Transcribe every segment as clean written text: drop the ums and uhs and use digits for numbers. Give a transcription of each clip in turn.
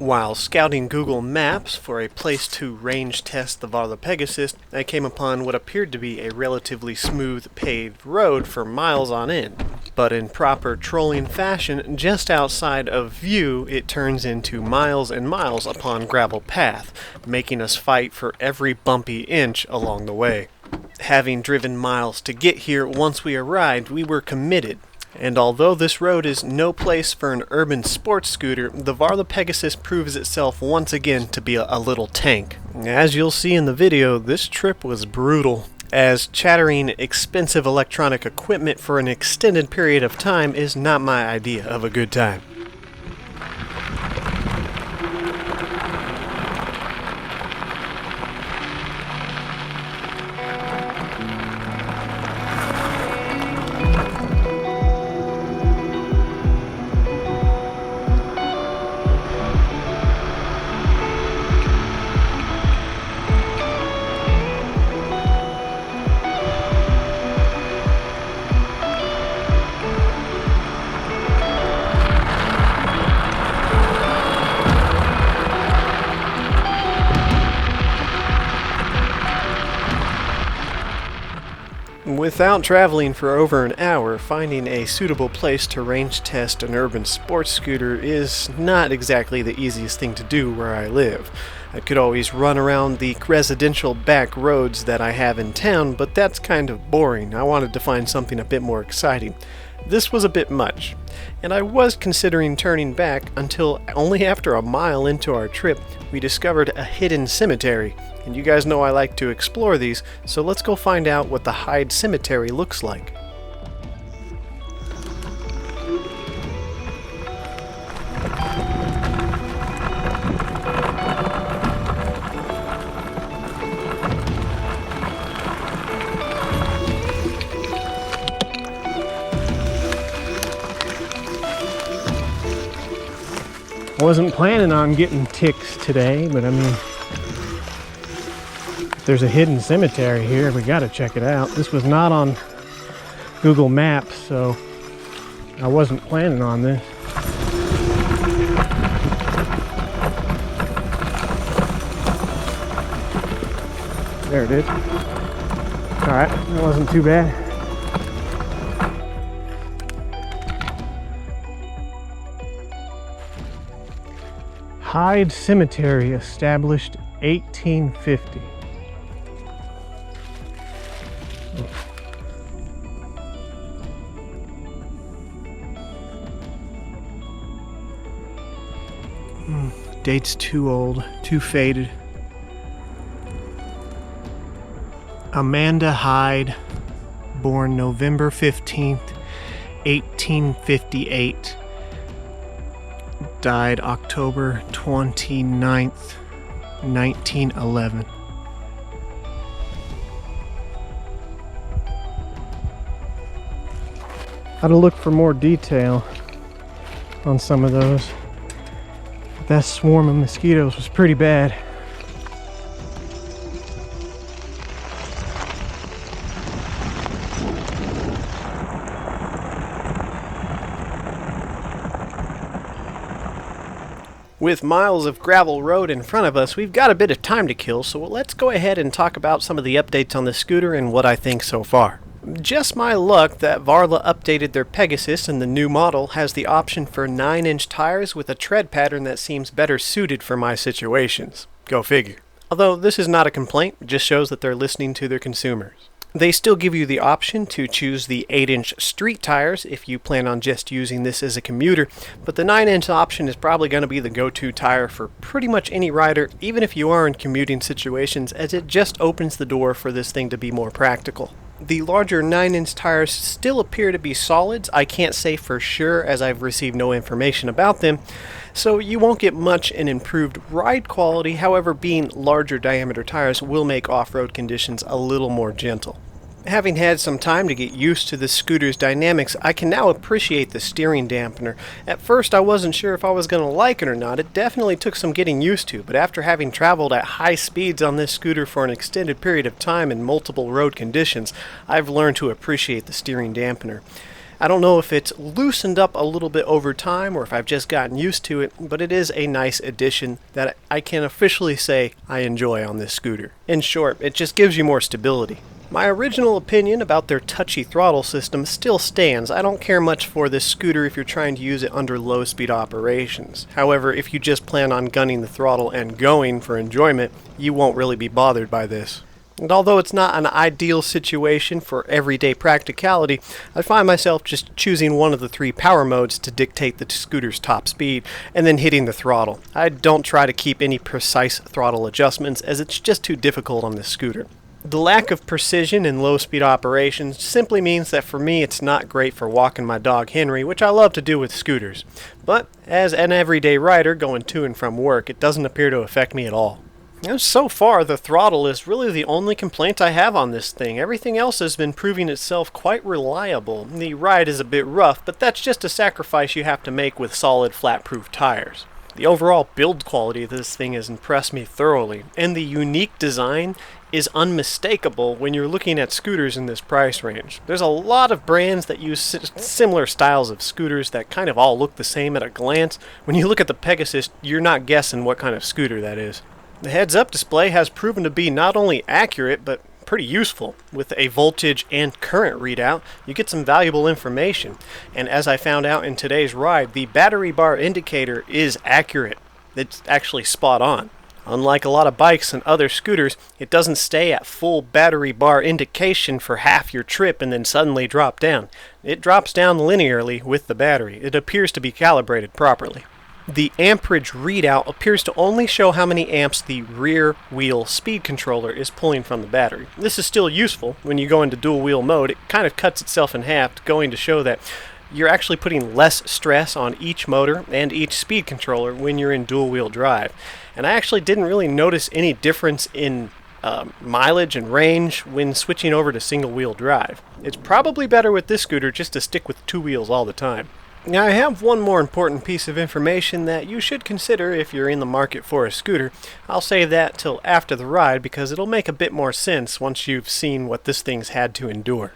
While scouting Google Maps for a place to range test the Varla Pegasus, I came upon what appeared to be a relatively smooth paved road for miles on end. But in proper trolling fashion, just outside of view, it turns into miles and miles upon gravel path, making us fight for every bumpy inch along the way. Having driven miles to get here, once we arrived, we were committed. And although this road is no place for an urban sports scooter, the Varla Pegasus proves itself once again to be a little tank. As you'll see in the video, this trip was brutal, as chattering expensive electronic equipment for an extended period of time is not my idea of a good time. Without traveling for over an hour, finding a suitable place to range test an urban sports scooter is not exactly the easiest thing to do where I live. I could always run around the residential back roads that I have in town, but that's kind of boring. I wanted to find something a bit more exciting. This was a bit much, and I was considering turning back until only after a mile into our trip we discovered a hidden cemetery. And you guys know I like to explore these, so let's go find out what the Hyde Cemetery looks like. I wasn't planning on getting ticks today, but I mean, if there's a hidden cemetery here, we gotta check it out. This was not on Google Maps, so I wasn't planning on this. There it is. Alright, that wasn't too bad. Hyde Cemetery, established 1850. Date's too old, too faded. Amanda Hyde, born November 15th, 1858. Died October 29th, 1911. Had to look for more detail on some of those. That swarm of mosquitoes was pretty bad. With miles of gravel road in front of us, we've got a bit of time to kill, so let's go ahead and talk about some of the updates on the scooter and what I think so far. Just my luck that Varla updated their Pegasus, and the new model has the option for 9-inch tires with a tread pattern that seems better suited for my situations. Go figure. Although this is not a complaint, it just shows that they're listening to their consumers. They still give you the option to choose the 8-inch street tires if you plan on just using this as a commuter, but the 9-inch option is probably going to be the go-to tire for pretty much any rider, even if you are in commuting situations, as it just opens the door for this thing to be more practical. The larger 9-inch tires still appear to be solids. I can't say for sure as I've received no information about them, so you won't get much in improved ride quality. However, being larger diameter tires will make off-road conditions a little more gentle. Having had some time to get used to the scooter's dynamics, I can now appreciate the steering dampener. At first I wasn't sure if I was going to like it or not. It definitely took some getting used to, but after having traveled at high speeds on this scooter for an extended period of time in multiple road conditions, I've learned to appreciate the steering dampener. I don't know if it's loosened up a little bit over time or if I've just gotten used to it, but it is a nice addition that I can officially say I enjoy on this scooter. In short, it just gives you more stability. My original opinion about their touchy throttle system still stands. I don't care much for this scooter if you're trying to use it under low speed operations. However, if you just plan on gunning the throttle and going for enjoyment, you won't really be bothered by this. And although it's not an ideal situation for everyday practicality, I find myself just choosing one of the 3 power modes to dictate the scooter's top speed, and then hitting the throttle. I don't try to keep any precise throttle adjustments as it's just too difficult on this scooter. The lack of precision in low-speed operations simply means that for me it's not great for walking my dog Henry, which I love to do with scooters. But as an everyday rider going to and from work, it doesn't appear to affect me at all. So far, the throttle is really the only complaint I have on this thing. Everything else has been proving itself quite reliable. The ride is a bit rough, but that's just a sacrifice you have to make with solid flat-proof tires. The overall build quality of this thing has impressed me thoroughly, and the unique design is unmistakable when you're looking at scooters in this price range. There's a lot of brands that use similar styles of scooters that kind of all look the same at a glance. When you look at the Pegasus, you're not guessing what kind of scooter that is. The heads-up display has proven to be not only accurate, but pretty useful. With a voltage and current readout, you get some valuable information. And as I found out in today's ride, the battery bar indicator is accurate. It's actually spot on. Unlike a lot of bikes and other scooters, it doesn't stay at full battery bar indication for half your trip and then suddenly drop down. It drops down linearly with the battery. It appears to be calibrated properly. The amperage readout appears to only show how many amps the rear wheel speed controller is pulling from the battery. This is still useful. When you go into dual wheel mode, it kind of cuts itself in half, going to show that you're actually putting less stress on each motor and each speed controller when you're in dual wheel drive. And I actually didn't really notice any difference in mileage and range when switching over to single wheel drive. It's probably better with this scooter just to stick with 2 wheels all the time. Now I have one more important piece of information that you should consider if you're in the market for a scooter. I'll save that till after the ride because it'll make a bit more sense once you've seen what this thing's had to endure.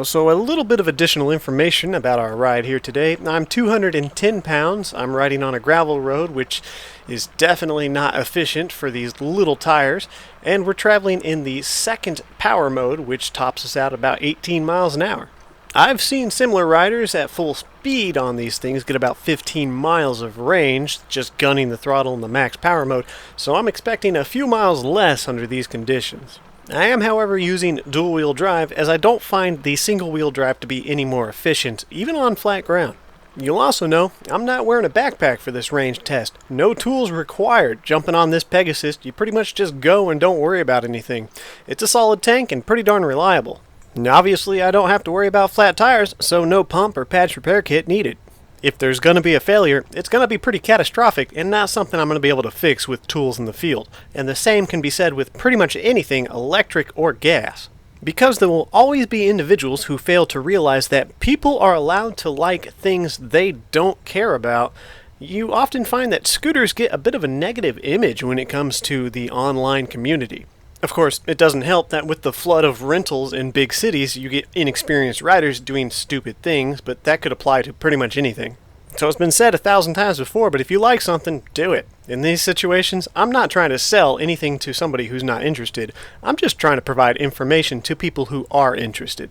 So a little bit of additional information about our ride here today. I'm 210 pounds. I'm riding on a gravel road, which is definitely not efficient for these little tires. And we're traveling in the second power mode, which tops us out about 18 miles an hour. I've seen similar riders at full speed on these things get about 15 miles of range, just gunning the throttle in the max power mode, so I'm expecting a few miles less under these conditions. I am, however, using dual-wheel drive as I don't find the single-wheel drive to be any more efficient, even on flat ground. You'll also know I'm not wearing a backpack for this range test. No tools required. Jumping on this Pegasus, you pretty much just go and don't worry about anything. It's a solid tank and pretty darn reliable. And obviously, I don't have to worry about flat tires, so no pump or patch repair kit needed. If there's going to be a failure, it's going to be pretty catastrophic and not something I'm going to be able to fix with tools in the field. And the same can be said with pretty much anything electric or gas. Because there will always be individuals who fail to realize that people are allowed to like things they don't care about, you often find that scooters get a bit of a negative image when it comes to the online community. Of course, it doesn't help that with the flood of rentals in big cities, you get inexperienced riders doing stupid things, but that could apply to pretty much anything. So it's been said 1,000 times before, but if you like something, do it. In these situations, I'm not trying to sell anything to somebody who's not interested. I'm just trying to provide information to people who are interested.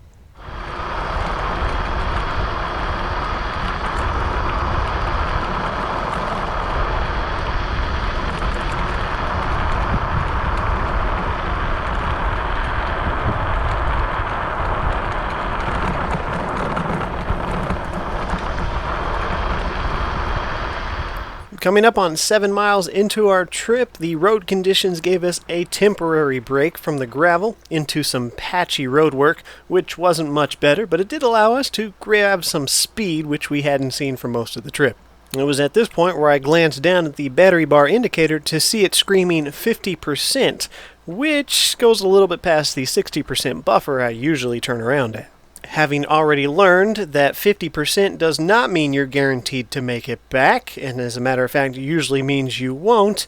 Coming up on 7 miles into our trip, the road conditions gave us a temporary break from the gravel into some patchy road work, which wasn't much better, but it did allow us to grab some speed, which we hadn't seen for most of the trip. It was at this point where I glanced down at the battery bar indicator to see it screaming 50%, which goes a little bit past the 60% buffer I usually turn around at. Having already learned that 50% does not mean you're guaranteed to make it back, and as a matter of fact usually means you won't,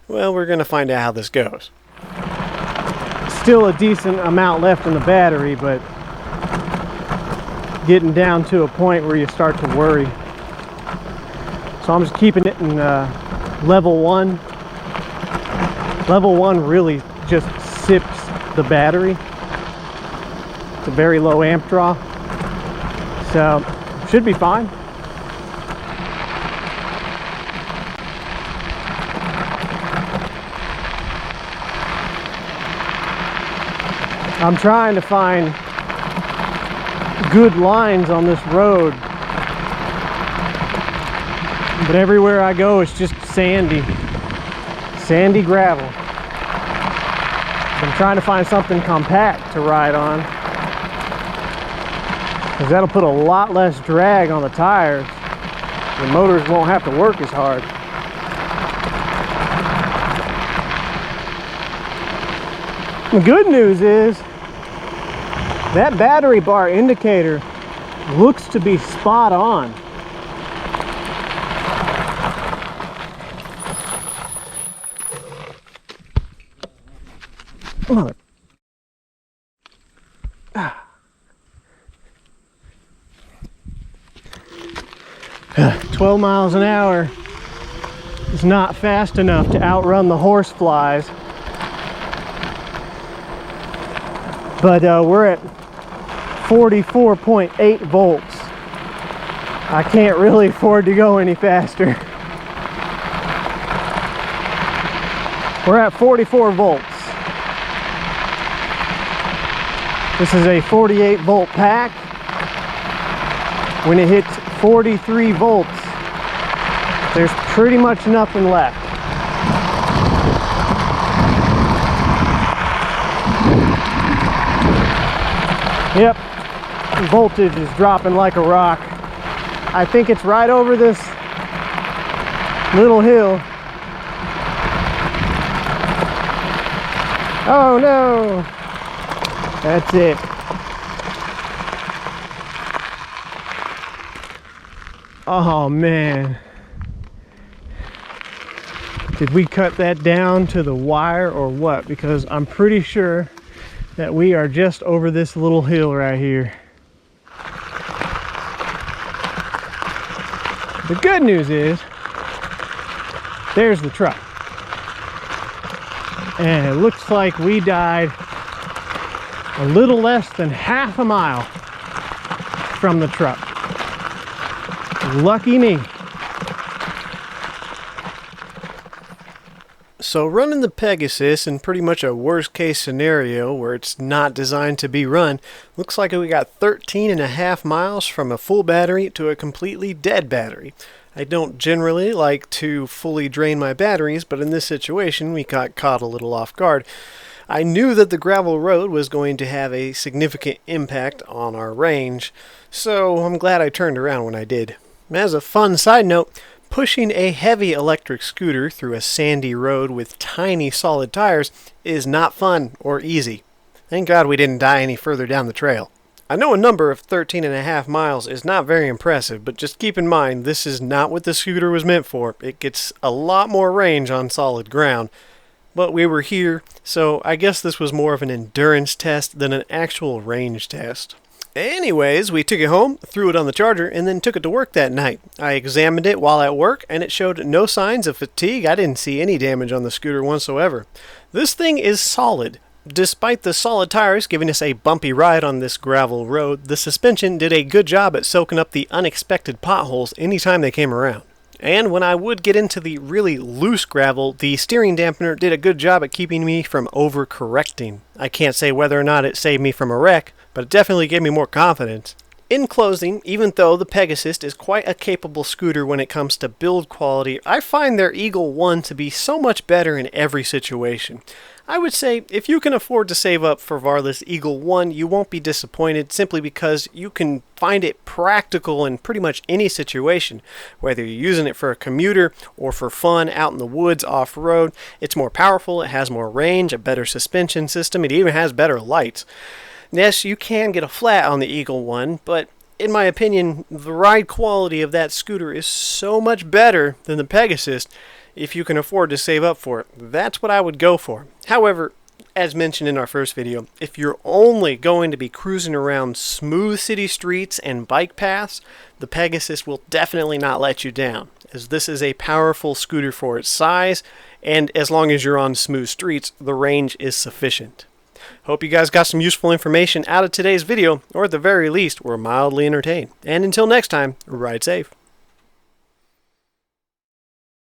well, we're going to find out how this goes. Still a decent amount left in the battery, but getting down to a point where you start to worry. So I'm just keeping it in level 1. Level 1 really just sips the battery. It's a very low amp draw, so should be fine. I'm trying to find good lines on this road, but everywhere I go it's just sandy gravel. I'm trying to find something compact to ride on, because that'll put a lot less drag on the tires. The motors won't have to work as hard. The good news is that battery bar indicator looks to be spot on. Oh. 12 miles an hour is not fast enough to outrun the horse flies, but we're at 44.8 volts. I can't really afford to go any faster. We're at 44 volts. This is a 48 volt pack. When it hits 43 volts, there's pretty much nothing left. Yep, voltage is dropping like a rock. I think it's right over this little hill. Oh no! That's it. Oh man. Did we cut that down to the wire or what? Because I'm pretty sure that we are just over this little hill right here. The good news is, there's the truck. And it looks like we died a little less than half a mile from the truck. Lucky me. So running the Pegasus in pretty much a worst case scenario where it's not designed to be run, looks like we got 13.5 miles from a full battery to a completely dead battery. I don't generally like to fully drain my batteries, but in this situation we got caught a little off guard. I knew that the gravel road was going to have a significant impact on our range, so I'm glad I turned around when I did. As a fun side note, pushing a heavy electric scooter through a sandy road with tiny solid tires is not fun or easy. Thank God we didn't die any further down the trail. I know a number of 13.5 miles is not very impressive, but just keep in mind this is not what the scooter was meant for. It gets a lot more range on solid ground. But we were here, so I guess this was more of an endurance test than an actual range test. Anyways, we took it home, threw it on the charger, and then took it to work that night. I examined it while at work, and it showed no signs of fatigue. I didn't see any damage on the scooter whatsoever. This thing is solid. Despite the solid tires giving us a bumpy ride on this gravel road, the suspension did a good job at soaking up the unexpected potholes anytime they came around. And when I would get into the really loose gravel, the steering dampener did a good job at keeping me from overcorrecting. I can't say whether or not it saved me from a wreck, but it definitely gave me more confidence. In closing, even though the Pegasus is quite a capable scooter when it comes to build quality, I find their Eagle 1 to be so much better in every situation. I would say if you can afford to save up for Varla's Eagle 1, you won't be disappointed simply because you can find it practical in pretty much any situation. Whether you're using it for a commuter or for fun out in the woods off-road, it's more powerful, it has more range, a better suspension system, it even has better lights. Yes, you can get a flat on the Eagle 1, but in my opinion, the ride quality of that scooter is so much better than the Pegasus if you can afford to save up for it. That's what I would go for. However, as mentioned in our first video, if you're only going to be cruising around smooth city streets and bike paths, the Pegasus will definitely not let you down, as this is a powerful scooter for its size, and as long as you're on smooth streets, the range is sufficient. Hope you guys got some useful information out of today's video, or at the very least, were mildly entertained. And until next time, ride safe.